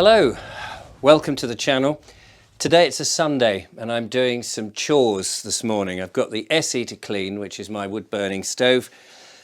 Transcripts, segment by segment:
Hello, welcome to the channel. Today it's a Sunday and I'm doing some chores this morning. I've got the SE to clean, which is my wood burning stove,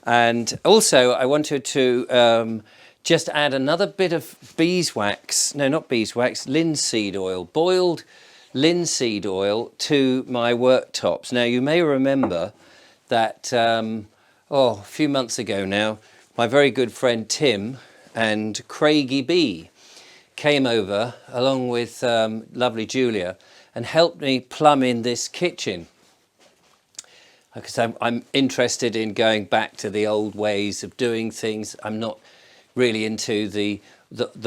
and also I wanted to just add another bit of beeswax, no not beeswax, linseed oil, boiled linseed oil to my worktops. Now you may remember that a few months ago now, my very good friend Tim and Craigie B came over along with lovely Julia and helped me plumb in this kitchen, because I'm interested in going back to the old ways of doing things. I'm not really into the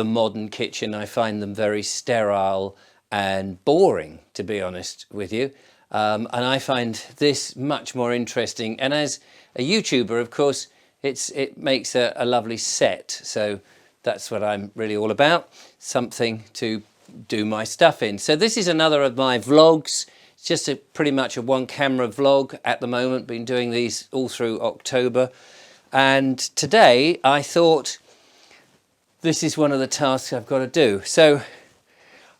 modern kitchen. I find them very sterile and boring, to be honest with you, and I find this much more interesting. And as a YouTuber, of course, it makes a lovely set, so that's what I'm really all about, something to do my stuff in. So this is another of my vlogs. It's just pretty much a one camera vlog at the moment. Been doing these all through October. And today I thought this is one of the tasks I've got to do. So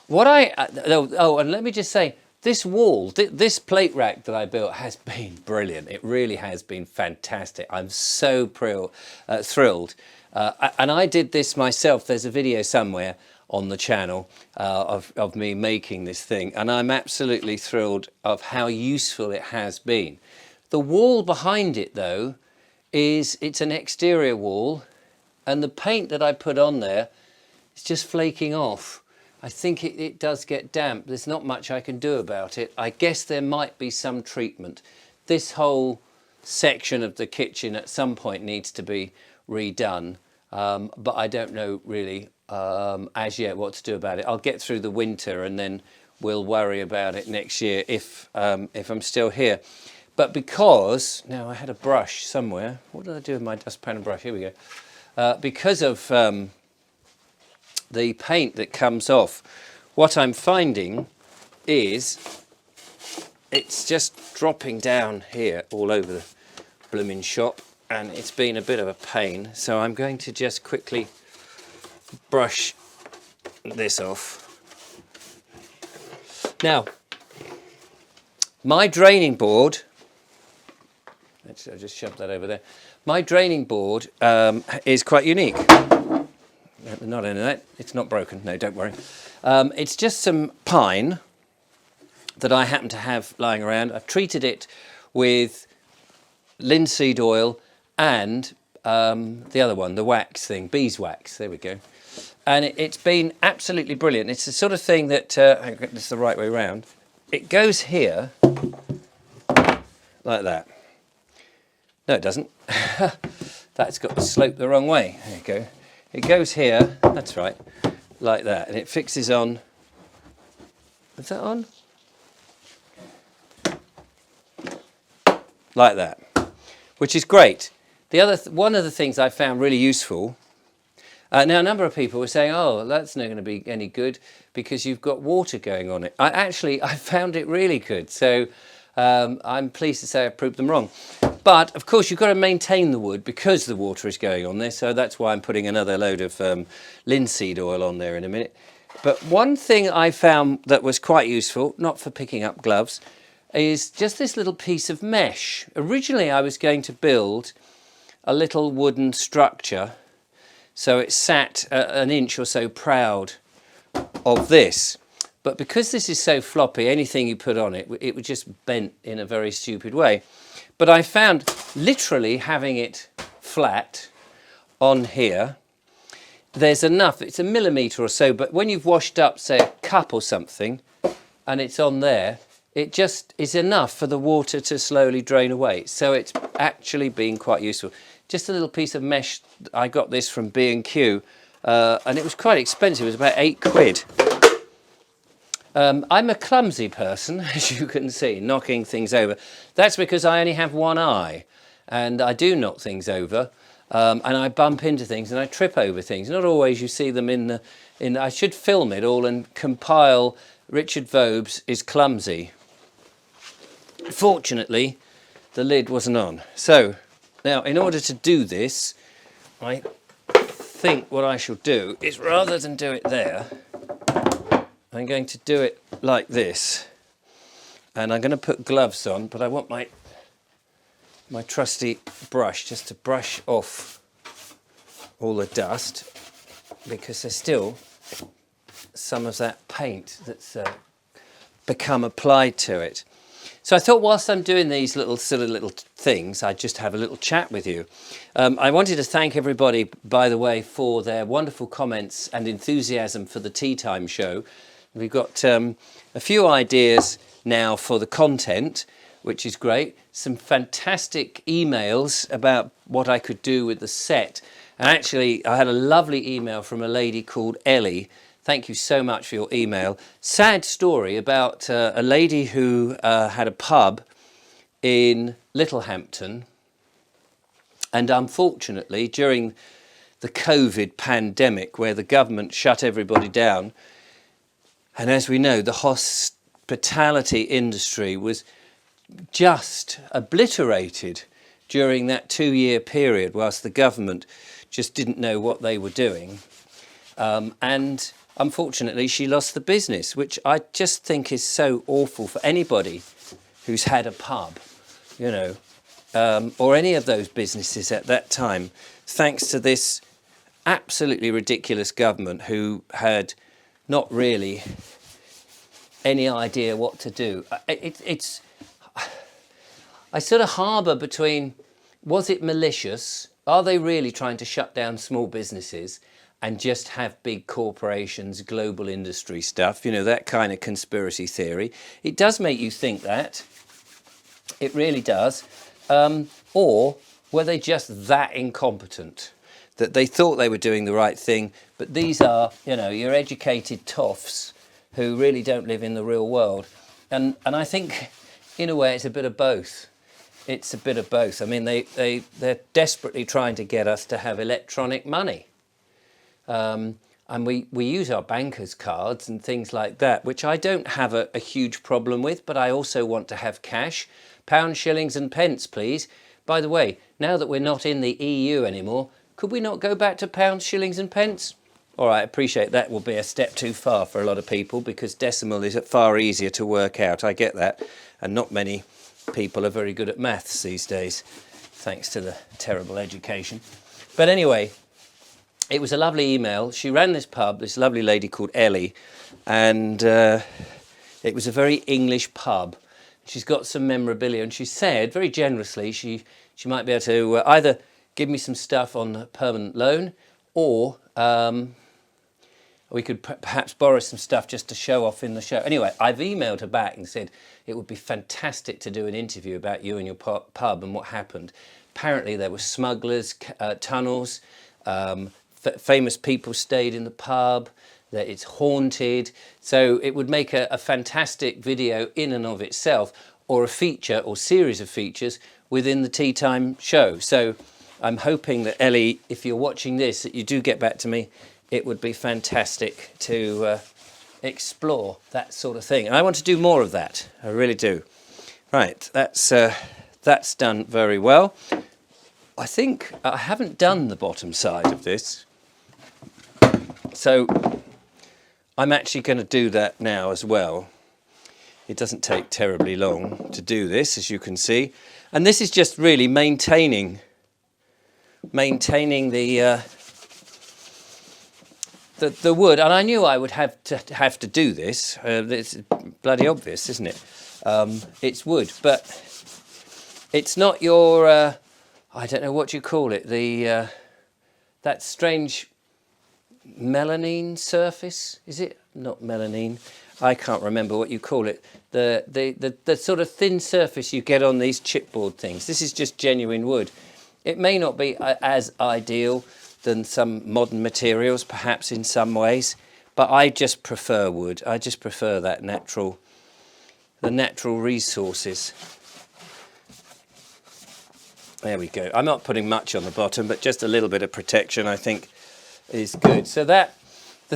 what and let me just say, this wall, this plate rack that I built has been brilliant. It really has been fantastic. I'm so thrilled. And I did this myself. There's a video somewhere on the channel of me making this thing, and I'm absolutely thrilled of how useful it has been. The wall behind it, though, it's an exterior wall, and the paint that I put on there is just flaking off. I think it does get damp. There's not much I can do about it. I guess there might be some treatment. This whole section of the kitchen at some point needs to be redone, but I don't know really as yet what to do about it. I'll get through the winter and then we'll worry about it next year if I'm still here. But because now I had a brush somewhere. What did I do with my dustpan and brush? Here we go. Because of the paint that comes off, what I'm finding is it's just dropping down here all over the blooming shop, and it's been a bit of a pain. So I'm going to just quickly brush this off. Now, my draining board, I'll just shove that over there. My draining board is quite unique. Not only that, it's not broken. No, don't worry. It's just some pine that I happen to have lying around. I've treated it with linseed oil and the other one, the wax thing, beeswax. There we go. And it's been absolutely brilliant. It's the sort of thing that, this is the right way around. It goes here, like that. No, it doesn't. That's got the slope the wrong way. There you go. It goes here, that's right, like that, and it fixes on. Is that on? Like that, which is great. One of the things I found really useful. Now, a number of people were saying, "Oh, that's not going to be any good because you've got water going on it." I found it really good. So I'm pleased to say I proved them wrong. But of course, you've got to maintain the wood because the water is going on there. So that's why I'm putting another load of linseed oil on there in a minute. But one thing I found that was quite useful, not for picking up gloves, is just this little piece of mesh. Originally, I was going to build a little wooden structure, so it sat an inch or so proud of this. But because this is so floppy, anything you put on it, it would just bend in a very stupid way. But I found literally having it flat on here, there's enough, it's a millimetre or so, but when you've washed up, say, a cup or something, and it's on there, it just is enough for the water to slowly drain away. So it's actually been quite useful. Just a little piece of mesh. I got this from B&Q, and it was quite expensive. It was about £8. I'm a clumsy person, as you can see, knocking things over. That's because I only have one eye, and I do knock things over, and I bump into things and I trip over things. Not always you see them in the. I should film it all and compile Richard Vobes is clumsy. Fortunately, the lid wasn't on. So now, in order to do this, I think what I shall do is, rather than do it there, I'm going to do it like this. And I'm going to put gloves on, but I want my trusty brush just to brush off all the dust, because there's still some of that paint that's become applied to it. So I thought, whilst I'm doing these little things, I'd just have a little chat with you. I wanted to thank everybody, by the way, for their wonderful comments and enthusiasm for the Tea Time show. We've got a few ideas now for the content, which is great. Some fantastic emails about what I could do with the set. And actually, I had a lovely email from a lady called Ellie. Thank you so much for your email. Sad story about a lady who had a pub in Littlehampton. And unfortunately, during the COVID pandemic, where the government shut everybody down, and as we know, the hospitality industry was just obliterated during that 2-year period, whilst the government just didn't know what they were doing. And unfortunately, she lost the business, which I just think is so awful for anybody who's had a pub, you know, or any of those businesses at that time, thanks to this absolutely ridiculous government who had not really any idea what to do. I sort of harbour between, was it malicious? Are they really trying to shut down small businesses and just have big corporations, global industry stuff, you know, that kind of conspiracy theory? It does make you think that. It really does. Or were they just that incompetent that they thought they were doing the right thing, but these are, you know, your educated toffs who really don't live in the real world? And I think, in a way, it's a bit of both. It's a bit of both. I mean, they're desperately trying to get us to have electronic money. And we use our bankers' cards and things like that, which I don't have a huge problem with, but I also want to have cash. Pounds, shillings and pence, please. By the way, now that we're not in the EU anymore, could we not go back to pounds, shillings and pence? All right, I appreciate that will be a step too far for a lot of people, because decimal is far easier to work out. I get that. And not many people are very good at maths these days, thanks to the terrible education. But anyway, it was a lovely email. She ran this pub, this lovely lady called Ellie, and it was a very English pub. She's got some memorabilia, and she said very generously she might be able to either give me some stuff on permanent loan, or we could perhaps borrow some stuff just to show off in the show. Anyway, I've emailed her back and said it would be fantastic to do an interview about you and your pub and what happened. Apparently there were smugglers, tunnels, famous people stayed in the pub, that it's haunted. So it would make a fantastic video in and of itself, or a feature or series of features within the Tea Time show. So I'm hoping that, Ellie, if you're watching this, that you do get back to me. It would be fantastic to explore that sort of thing. And I want to do more of that. I really do. Right, that's done very well. I think I haven't done the bottom side of this. So I'm actually going to do that now as well. It doesn't take terribly long to do this, as you can see. And this is just really maintaining the wood. And I knew I would have to do this. It's bloody obvious, isn't it? It's wood, but it's not your I don't know what you call it, that strange melamine surface, is it? Not melamine, I can't remember what you call it. The sort of thin surface you get on these chipboard things. This is just genuine wood. It may not be as ideal than some modern materials, perhaps in some ways, but I just prefer wood. I just prefer that the natural resources. There we go. I'm not putting much on the bottom, but just a little bit of protection, I think, is good. So the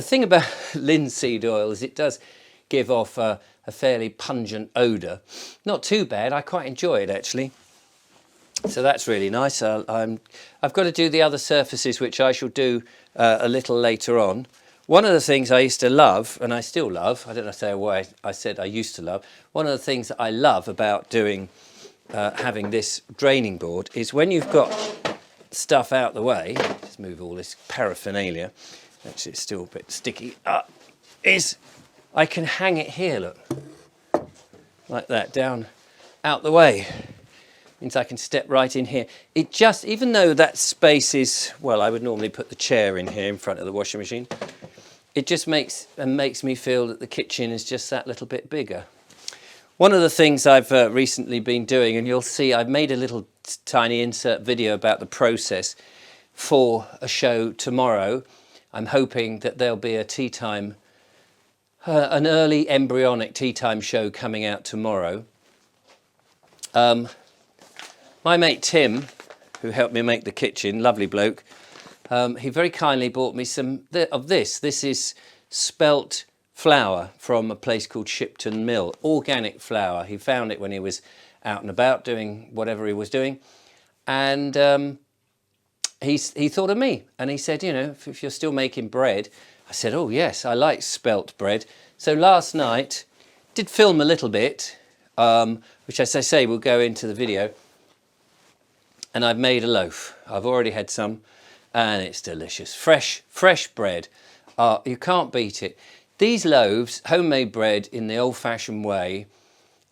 thing about linseed oil is it does give off a fairly pungent odour. Not too bad. I quite enjoy it, actually. So that's really nice. I've got to do the other surfaces, which I shall do a little later on. One of the things I used to love, and I still love, I don't know say why I said I used to love, one of the things that I love about doing, having this draining board is when you've got stuff out the way, just move all this paraphernalia, actually it's still a bit sticky, is I can hang it here, look, like that, down, out the way. Means I can step right in here. It just, even though that space is, well, I would normally put the chair in here in front of the washing machine, it just makes me feel that the kitchen is just that little bit bigger. One of the things I've recently been doing, and you'll see I've made a little tiny insert video about the process for a show tomorrow. I'm hoping that there'll be a tea time, an early embryonic tea time show coming out tomorrow. My mate Tim, who helped me make the kitchen, lovely bloke, he very kindly bought me some of this. This is spelt flour from a place called Shipton Mill, organic flour. He found it when he was out and about doing whatever he was doing. And he thought of me, and he said, you know, if you're still making bread. I said, oh yes, I like spelt bread. So last night, did film a little bit, which as I say will go into the video. And I've made a loaf. I've already had some, and it's delicious. Fresh bread. You can't beat it. These loaves, homemade bread in the old-fashioned way,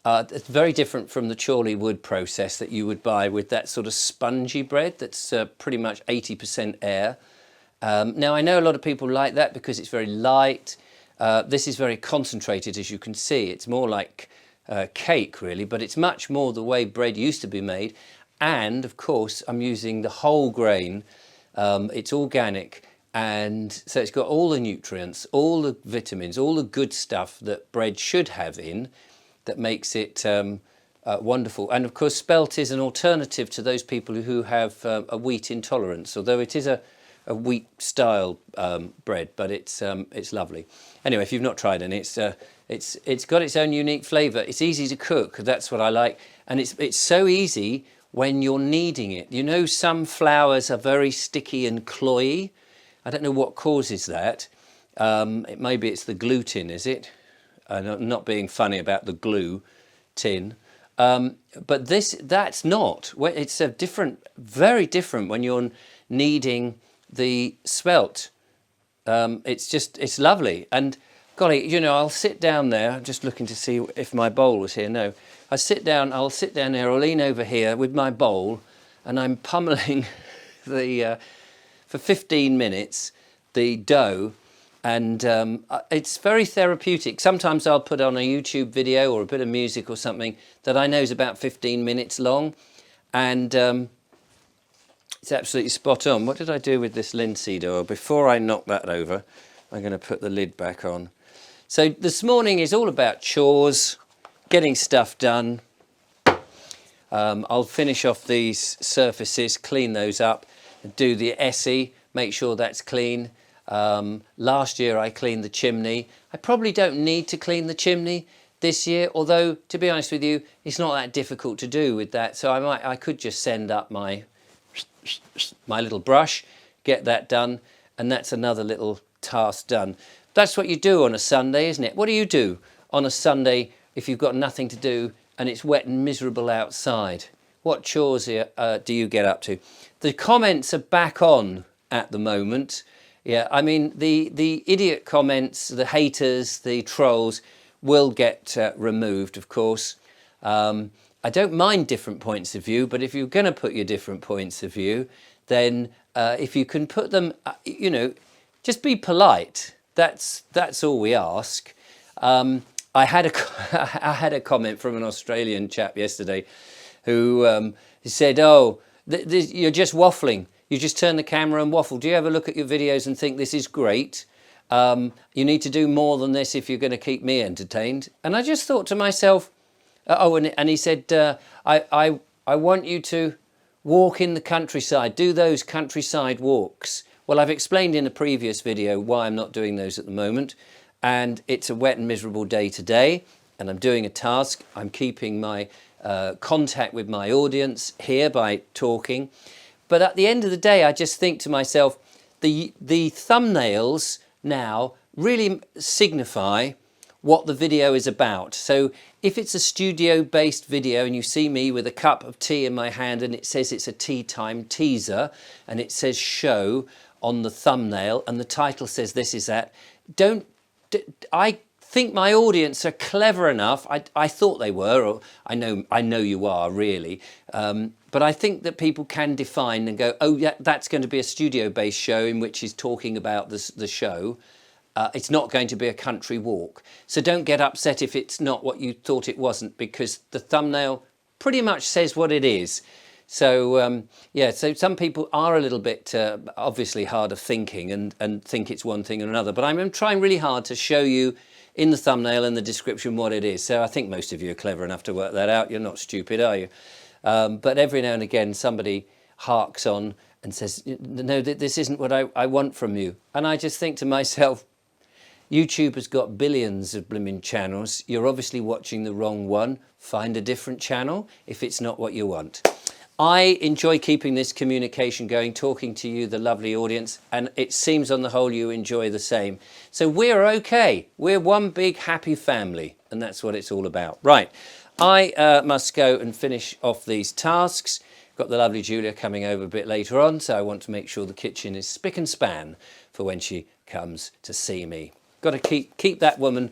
it's very different from the Chorley wood process that you would buy with that sort of spongy bread that's pretty much 80% air. Now, I know a lot of people like that because it's very light. This is very concentrated, as you can see. It's more like cake, really, but it's much more the way bread used to be made. And of course I'm using the whole grain, it's organic, and so it's got all the nutrients, all the vitamins, all the good stuff that bread should have in, that makes it wonderful. And of course spelt is an alternative to those people who have a wheat intolerance, although it is a wheat style bread, but it's lovely. Anyway, if you've not tried any, it's got its own unique flavour. It's easy to cook, that's what I like, and it's so easy when you're kneading it. You know, some flours are very sticky and cloyy. I don't know what causes that. Maybe it's the gluten, is it? I'm not being funny about the glue tin. But that's not. It's a different, very different when you're kneading the spelt. It's lovely. And golly, you know, I'll sit down there. I'm just looking to see if my bowl was here. No. I'll sit down there or lean over here with my bowl, and I'm pummeling for 15 minutes the dough, and it's very therapeutic. Sometimes I'll put on a YouTube video or a bit of music or something that I know is about 15 minutes long, and it's absolutely spot on. What did I do with this linseed oil? Before I knock that over, I'm going to put the lid back on. So this morning is all about chores, getting stuff done. I'll finish off these surfaces, clean those up, and do the essie, make sure that's clean. Last year I cleaned the chimney. I probably don't need to clean the chimney this year, although to be honest with you, it's not that difficult to do with that. So I could just send up my little brush, get that done, and that's another little task done. That's what you do on a Sunday, isn't it? What do you do on a Sunday if you've got nothing to do and it's wet and miserable outside? What chores do you get up to? The comments are back on at the moment. Yeah, I mean, the idiot comments, the haters, the trolls will get removed, of course. I don't mind different points of view, but if you're going to put your different points of view, then if you can put them, you know, just be polite. That's all we ask. I had a comment from an Australian chap yesterday who said, "Oh, you're just waffling. You just turn the camera and waffle. Do you ever look at your videos and think this is great? You need to do more than this if you're going to keep me entertained." And I just thought to myself, and he said, I want you to walk in the countryside, do those countryside walks. Well, I've explained in a previous video why I'm not doing those at the moment. And it's a wet and miserable day today, and I'm doing a task. I'm keeping my contact with my audience here by talking. But at the end of the day, I just think to myself, the thumbnails now really signify what the video is about. So if it's a studio-based video and you see me with a cup of tea in my hand and it says it's a tea time teaser and it says show on the thumbnail and the title says this is that, I think my audience are clever enough. I thought they were, or I know you are really, but I think that people can define and go, oh yeah, that's going to be a studio-based show in which he's talking about the show. It's not going to be a country walk. So don't get upset if it's not what you thought it wasn't, because the thumbnail pretty much says what it is. So yeah, so some people are a little bit obviously hard of thinking and think it's one thing or another, but I'm trying really hard to show you in the thumbnail and the description what it is. So I think most of you are clever enough to work that out. You're not stupid, are you? But every now and again somebody harks on and says, no, this isn't what I want from you. And I just think to myself, YouTube has got billions of blooming channels. You're obviously watching the wrong one. Find a different channel if it's not what you want. I enjoy keeping this communication going, talking to you, the lovely audience, and it seems on the whole you enjoy the same. So we're okay. We're one big happy family, and that's what it's all about. Right, I must go and finish off these tasks. Got the lovely Julia coming over a bit later on, so I want to make sure the kitchen is spick and span for when she comes to see me. Got to keep that woman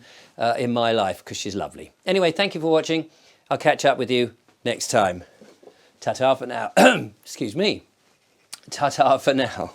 in my life because she's lovely. Anyway, thank you for watching. I'll catch up with you next time. Ta-ta for now. Excuse me. Ta-ta for now.